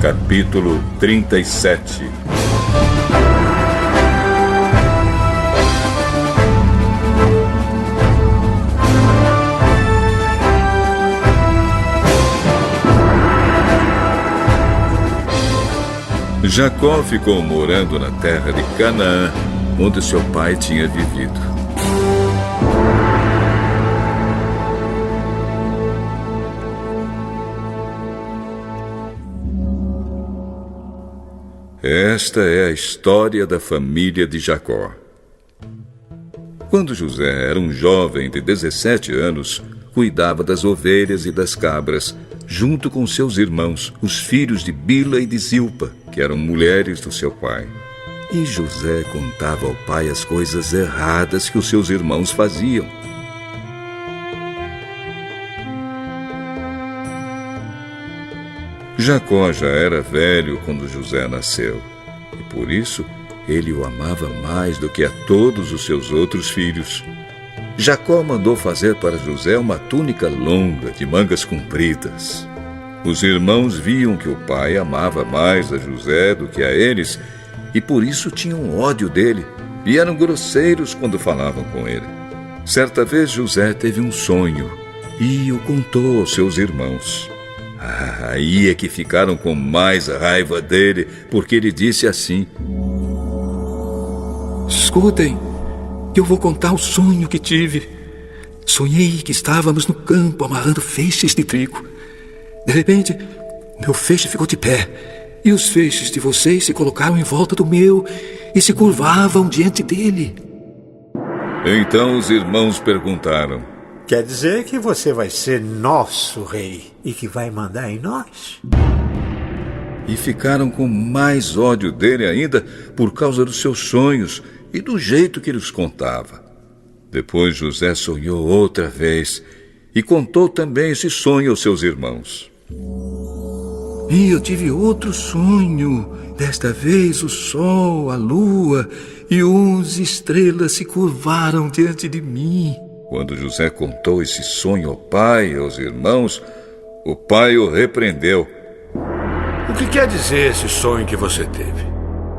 Capítulo 37. Jacó ficou morando na terra de Canaã, onde seu pai tinha vivido. Esta é a história da família de Jacó. Quando José era um jovem de 17 anos, cuidava das ovelhas e das cabras, junto com seus irmãos, os filhos de Bila e de Zilpa, que eram mulheres do seu pai. E José contava ao pai as coisas erradas que os seus irmãos faziam. Jacó já era velho quando José nasceu, e por isso ele o amava mais do que a todos os seus outros filhos. Jacó mandou fazer para José uma túnica longa de mangas compridas. Os irmãos viam que o pai amava mais a José do que a eles, e por isso tinham ódio dele, e eram grosseiros quando falavam com ele. Certa vez José teve um sonho, e o contou aos seus irmãos. Aí é que ficaram com mais raiva dele, porque ele disse assim: Escutem, eu vou contar o sonho que tive. Sonhei que estávamos no campo amarrando feixes de trigo. De repente, meu feixe ficou de pé, e os feixes de vocês se colocaram em volta do meu e se curvavam diante dele. Então os irmãos perguntaram: Quer dizer que você vai ser nosso rei e que vai mandar em nós? E ficaram com mais ódio dele ainda por causa dos seus sonhos e do jeito que ele os contava. Depois José sonhou outra vez e contou também esse sonho aos seus irmãos. E eu tive outro sonho. Desta vez o sol, a lua e 11 estrelas se curvaram diante de mim. Quando José contou esse sonho ao pai e aos irmãos, o pai o repreendeu. O que quer dizer esse sonho que você teve?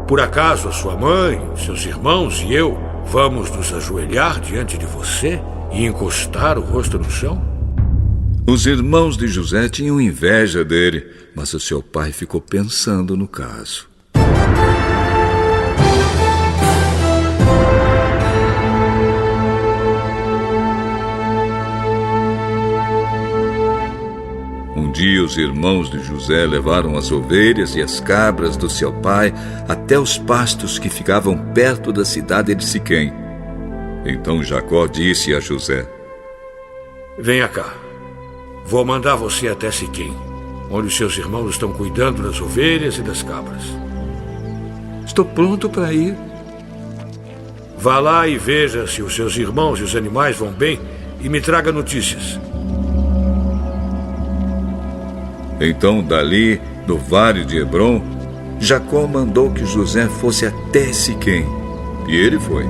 Por acaso a sua mãe, seus irmãos e eu vamos nos ajoelhar diante de você e encostar o rosto no chão? Os irmãos de José tinham inveja dele, mas o seu pai ficou pensando no caso. Um dia os irmãos de José levaram as ovelhas e as cabras do seu pai até os pastos que ficavam perto da cidade de Siquém. Então Jacó disse a José: Venha cá. Vou mandar você até Siquém, onde os seus irmãos estão cuidando das ovelhas e das cabras. Estou pronto para ir. Vá lá e veja se os seus irmãos e os animais vão bem e me traga notícias. Então, dali, do vale de Hebrom, Jacó mandou que José fosse até Siquém, e ele foi.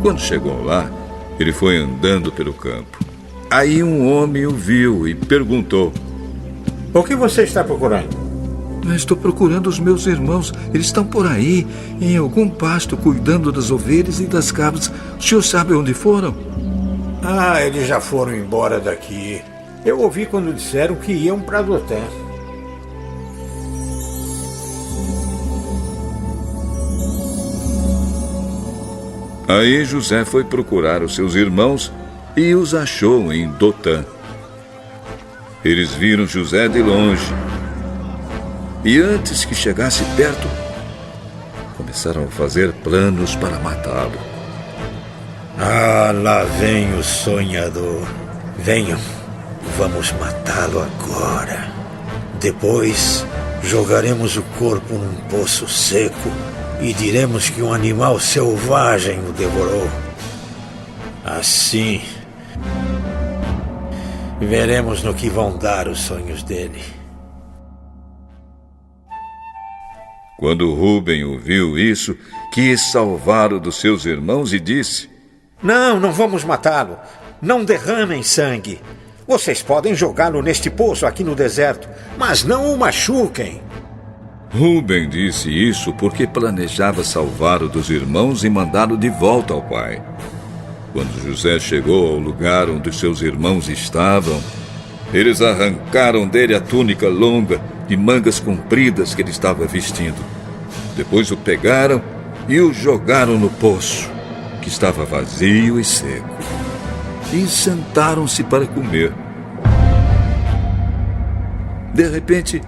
Quando chegou lá, ele foi andando pelo campo. Aí um homem o viu e perguntou: O que você está procurando? Estou procurando os meus irmãos. Eles estão por aí, em algum pasto, cuidando das ovelhas e das cabras. O senhor sabe onde foram? Eles já foram embora daqui. Eu ouvi quando disseram que iam para Dotã. Aí José foi procurar os seus irmãos e os achou em Dotã. Eles viram José de longe. E antes que chegasse perto, começaram a fazer planos para matá-lo. Lá vem o sonhador. Venham, vamos matá-lo agora. Depois, jogaremos o corpo num poço seco e diremos que um animal selvagem o devorou. Assim, veremos no que vão dar os sonhos dele. Quando Rúben ouviu isso, quis salvá-lo dos seus irmãos e disse: Não vamos matá-lo. Não derramem sangue. Vocês podem jogá-lo neste poço aqui no deserto, mas não o machuquem. Rúben disse isso porque planejava salvar-o dos irmãos e mandá-lo de volta ao pai. Quando José chegou ao lugar onde seus irmãos estavam, eles arrancaram dele a túnica longa de mangas compridas que ele estava vestindo. Depois o pegaram e o jogaram no poço, que estava vazio e seco. E sentaram-se para comer. De repente,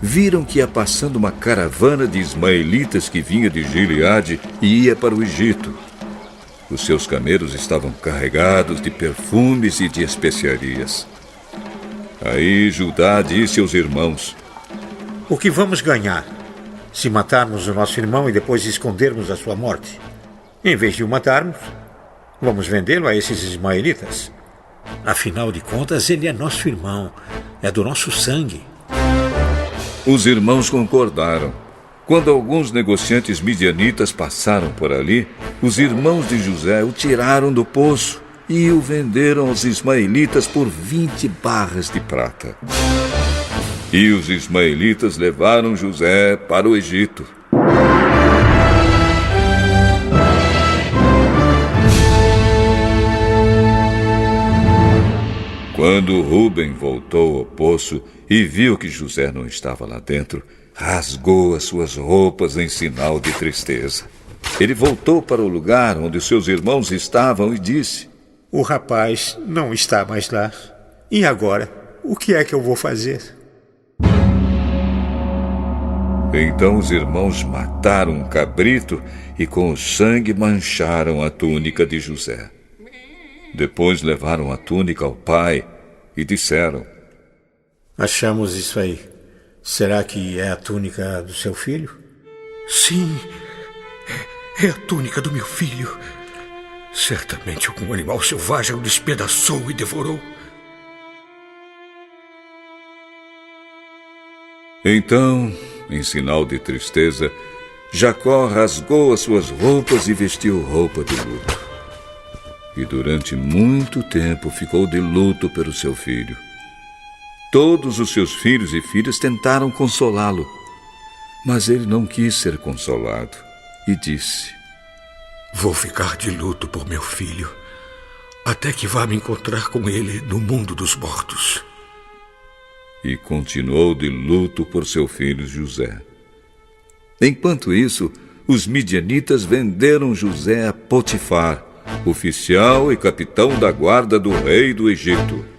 viram que ia passando uma caravana de ismaelitas que vinha de Gileade e ia para o Egito. Os seus camelos estavam carregados de perfumes e de especiarias. Aí Judá disse aos irmãos: O que vamos ganhar se matarmos o nosso irmão e depois escondermos a sua morte? Em vez de o matarmos, vamos vendê-lo a esses ismaelitas. Afinal de contas, ele é nosso irmão, é do nosso sangue. Os irmãos concordaram. Quando alguns negociantes midianitas passaram por ali, os irmãos de José o tiraram do poço e o venderam aos ismaelitas por 20 barras de prata. E os ismaelitas levaram José para o Egito. Quando Rúben voltou ao poço e viu que José não estava lá dentro, rasgou as suas roupas em sinal de tristeza. Ele voltou para o lugar onde seus irmãos estavam e disse: O rapaz não está mais lá. E agora? O que é que eu vou fazer? Então os irmãos mataram um cabrito e com o sangue mancharam a túnica de José. Depois levaram a túnica ao pai e disseram: Achamos isso aí. Será que é a túnica do seu filho? Sim, é a túnica do meu filho. Certamente algum animal selvagem o despedaçou e devorou. Então, em sinal de tristeza, Jacó rasgou as suas roupas e vestiu roupa de luto. E durante muito tempo ficou de luto pelo seu filho. Todos os seus filhos e filhas tentaram consolá-lo, mas ele não quis ser consolado e disse: Vou ficar de luto por meu filho, até que vá me encontrar com ele no mundo dos mortos. E continuou de luto por seu filho José. Enquanto isso, os midianitas venderam José a Potifar, oficial e capitão da guarda do rei do Egito.